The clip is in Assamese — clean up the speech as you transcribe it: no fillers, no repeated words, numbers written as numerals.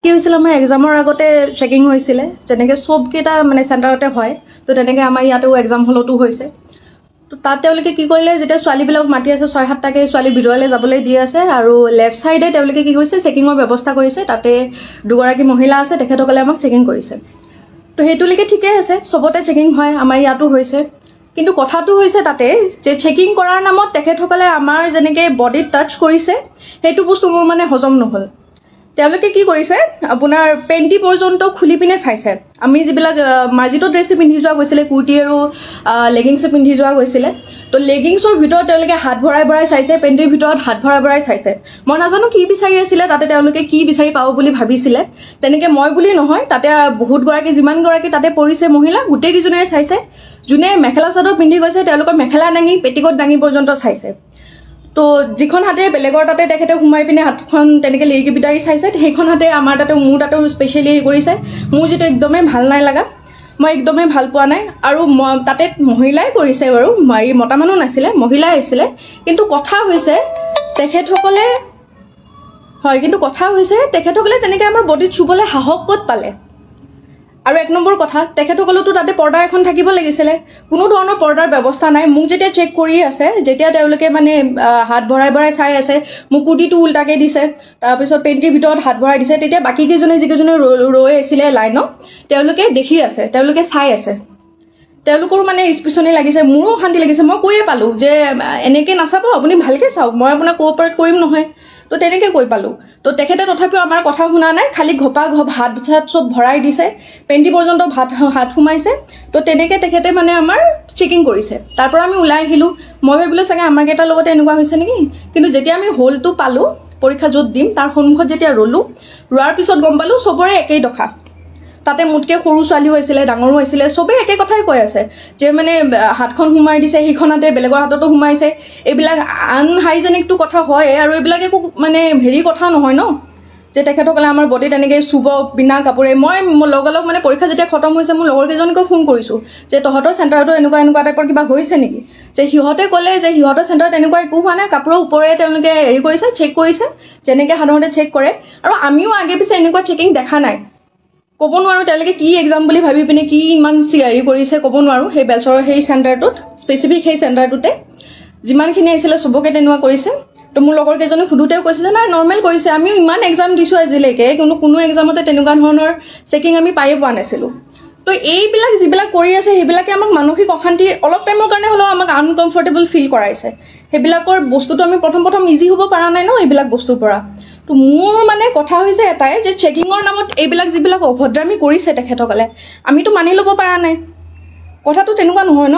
কি হৈছিল আমাৰ এক্সামৰ আগতে চেকিং হৈছিলে যেনেকৈ চবকেইটা মানে চেণ্টাৰতে হয় তো তেনেকৈ আমাৰ ইয়াতেও এক্সাম হলতো হৈছে তো তাত তেওঁলোকে কি কৰিলে যেতিয়া ছোৱালীবিলাক মাতি আছে 6-7টাকৈ ছোৱালী ভিতৰলৈ যাবলৈ দি আছে আৰু লেফ্ট ছাইডে তেওঁলোকে কি কৰিছে চেকিঙৰ ব্যৱস্থা কৰিছে তাতে দুগৰাকী মহিলা আছে তেখেতসকলে আমাক চেকিং কৰিছে তো সেইটোলৈকে ঠিকে আছে চবতে চেকিং হয় আমাৰ ইয়াতো হৈছে কিন্তু কথাটো হৈছে তাতে যে চেকিং কৰাৰ নামত তেখেতসকলে আমাৰ যেনেকৈ বডিত টাচ কৰিছে সেইটো বস্তু মোৰ মানে হজম নহ'ল তেওঁলোকে কি কৰিছে আপোনাৰ পেণ্টি পৰ্যন্ত খুলি পিনে চাইছে আমি যিবিলাক মাৰ্জিত ড্ৰেছ পিন্ধি যোৱা গৈছিলে কুৰ্তি আৰু লেগিংছ পিন্ধি যোৱা গৈছিলে তো লেগিংছৰ ভিতৰত তেওঁলোকে হাত ভৰাই ভৰাই চাইছে পেণ্টিৰ ভিতৰত হাত ভৰাই ভৰাই চাইছে মই নাজানো কি বিচাৰি আছিলে তাতে তেওঁলোকে কি বিচাৰি পাব বুলি ভাবিছিলে তেনেকৈ মই বুলি নহয় তাতে বহুতগৰাকী যিমানগৰাকী তাতে পৰিছে মহিলা গোটেইকেইজনেই চাইছে যোনে মেখেলা চাদৰ পিন্ধি গৈছে তেওঁলোকৰ মেখেলা দাঙি পেটিকোট দাঙি পৰ্যন্ত চাইছে তো যিখন হাতে বেলেগৰ তাতে তেখেতে সোমাই পিনে হাতখন তেনেকৈ লিৰিকি বিটাৰি চাইছে সেইখন হাতে আমাৰ তাতে মোৰ তাতেও স্পেচিয়েলি হেৰি কৰিছে মোৰ যিটো একদমেই ভাল নাই লগা মই একদমেই ভাল পোৱা নাই আৰু তাতে মহিলাই কৰিছে বাৰু এই মতা মানুহ নাছিলে মহিলাই আহিছিলে কিন্তু কথা হৈছে তেখেতসকলে তেনেকৈ আমাৰ বডিত চুবলৈ সাহস ক'ত পালে আৰু এক নম্বৰ কথা তেখেতসকলেতো তাতে পৰ্দা এখন থাকিব লাগিছিলে কোনো ধৰণৰ পৰ্দাৰ ব্যৱস্থা নাই মোক যেতিয়া চেক কৰি আছে যেতিয়া তেওঁলোকে মানে হাত ভৰাই ভৰাই চাই আছে মোক কুৰ্তিটো উল্টাকৈ দিছে তাৰপিছত পেণ্টিৰ ভিতৰত হাত ভৰাই দিছে তেতিয়া বাকীকেইজনে যিকেইজনে ৰৈ আছিলে লাইনত তেওঁলোকে দেখি আছে তেওঁলোকে চাই আছে তেওঁলোকৰো মানে স্পেচনি লাগিছে মোৰো শান্তি লাগিছে মই কৈয়ে পালোঁ যে এনেকৈ নাচাব আপুনি ভালকৈ চাওক মই আপোনাক কোঅপাৰেট কৰিম নহয় তো তেনেকৈ কৈ পালোঁ তো তেখেতে তথাপিও আমাৰ কথা শুনা নাই খালি ঘপা হাত চাত চব ভৰাই দিছে পেণ্টি পৰ্যন্ত হাত সোমাইছে তো তেনেকৈ তেখেতে মানে আমাৰ চেকিং কৰিছে তাৰ পৰা আমি ওলাই আহিলোঁ মই ভাবিলোঁ চাগে আমাৰ কেইটাৰ লগতে এনেকুৱা হৈছে নেকি কিন্তু যেতিয়া আমি হলটো পালোঁ পৰীক্ষা য'ত দিম তাৰ সন্মুখত যেতিয়া ৰোৱাৰ পিছত গম পালোঁ চবৰে একেই দশা তাতে মোতকৈ সৰু ছোৱালীও আছিলে ডাঙৰো আছিলে চবেই একে কথাই কৈ আছে যে মানে হাতখন সোমাই দিছে সেইখনতে বেলেগৰ হাততো সোমাইছে এইবিলাক আনহাইজেনিকটো কথা হয় আৰু এইবিলাক একো মানে হেৰি কথা নহয় ন যে তেখেতসকলে আমাৰ বডিত এনেকৈ চুব বিনা কাপোৰে মই লগালগ মানে পৰীক্ষা যেতিয়া খতম হৈছে মোৰ লগৰকেইজনকো ফোন কৰিছোঁ যে তহঁতৰ চেণ্টাৰতো এনেকুৱা টাইপৰ কিবা হৈছে নেকি যে সিহঁতে ক'লে যে সিহঁতৰ চেণ্টাৰত এনেকুৱা একো হোৱা নাই কাপোৰৰ ওপৰে তেওঁলোকে হেৰি কৰিছে চেক কৰিছে যেনেকৈ সাধাৰণতে চেক কৰে আৰু আমিও আগে পিছে এনেকুৱা চেকিং দেখা নাই ক'ব নোৱাৰোঁ তেওঁলোকে কি এক্সাম বুলি ভাবি পিনে কি ইমান হেৰি কৰিছে ক'ব নোৱাৰোঁ সেই বেলচৰৰ সেই চেণ্টাৰটোত স্পেচিফিক সেই চেণ্টাৰটোতে যিমানখিনি আহিছিলে চবকে তেনেকুৱা কৰিছে তো মোৰ লগৰ কেইজনে সুধোতেও কৈছে যে নাই নৰ্মেল কৰিছে আমিও ইমান এক্সাম দিছোঁ আজিলৈকে কিন্তু কোনো এক্সামতে তেনেকুৱা ধৰণৰ চেকিং আমি পায়ে পোৱা নাছিলোঁ তো এইবিলাক যিবিলাক কৰি আছে সেইবিলাকে আমাক মানসিক অশান্তি অলপ টাইমৰ কাৰণে হ'লেও আমাক আনকমফৰ্টেবল ফিল কৰাইছে সেইবিলাকৰ বস্তুটো আমি প্ৰথম ইজি হ'ব পৰা নাই ন এইবিলাক বস্তুৰ পৰা তো মোৰ মানে কথা হৈছে এটাই যে চেকিঙৰ নামত এইবিলাক যিবিলাক অভদ্ৰামী কৰিছে তেখেতসকলে আমিতো মানি ল'ব পৰা নাই কথাটো তেনেকুৱা নহয় ন